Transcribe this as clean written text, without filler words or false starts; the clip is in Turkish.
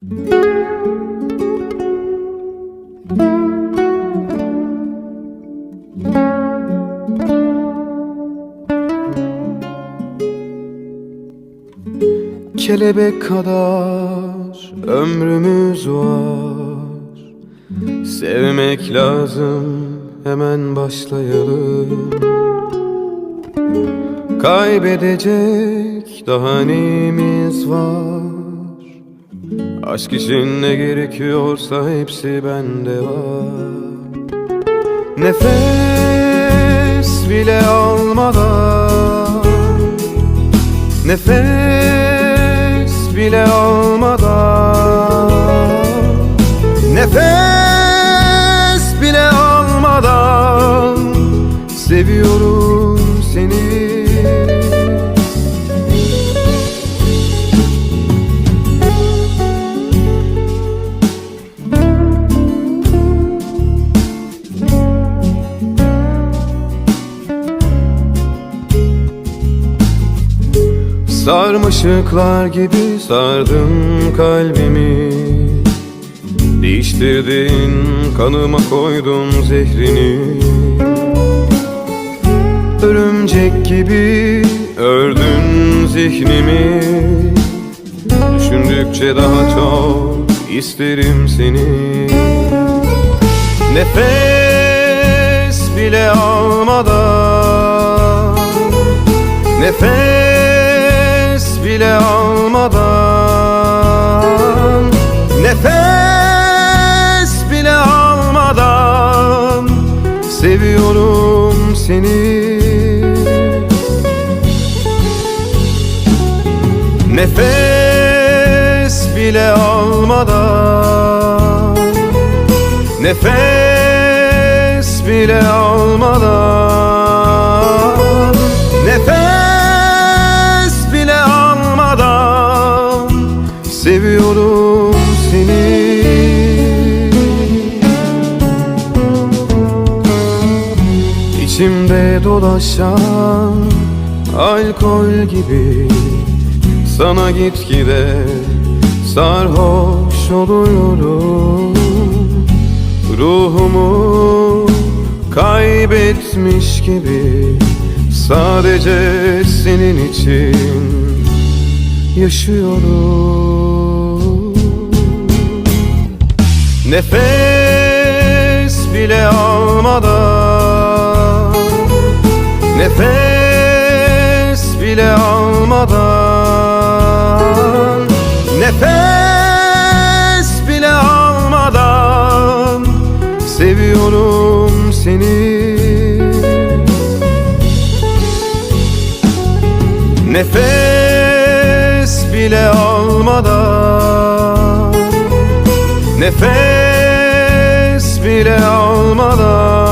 Kelebek kadar ömrümüz var. Sevmek lazım, hemen başlayalım. Kaybedecek daha neyimiz var? Aşk için ne gerekiyorsa hepsi bende var. Nefes bile almadan, nefes bile almadan, nefes bile almadan seviyorum seni. Sarmaşıklar gibi sardın kalbimi, değiştirdin kanıma koydun zehrini. Örümcek gibi ördün zihnimi, düşündükçe daha çok isterim seni. Nefes bile almadan, nefes bile almadan, nefes bile almadan seviyorum seni. Nefes bile almadan, nefes bile almadan, nefes bile almadan seviyorum seni. İçimde dolaşan alkol gibi sana gitgide sarhoş oluyorum. Ruhumu kaybetmiş gibi sadece senin için yaşıyorum. Nefes bile almadan, nefes bile almadan, nefes bile almadan seviyorum seni. Nefes bile almadan, nefes bile almadan,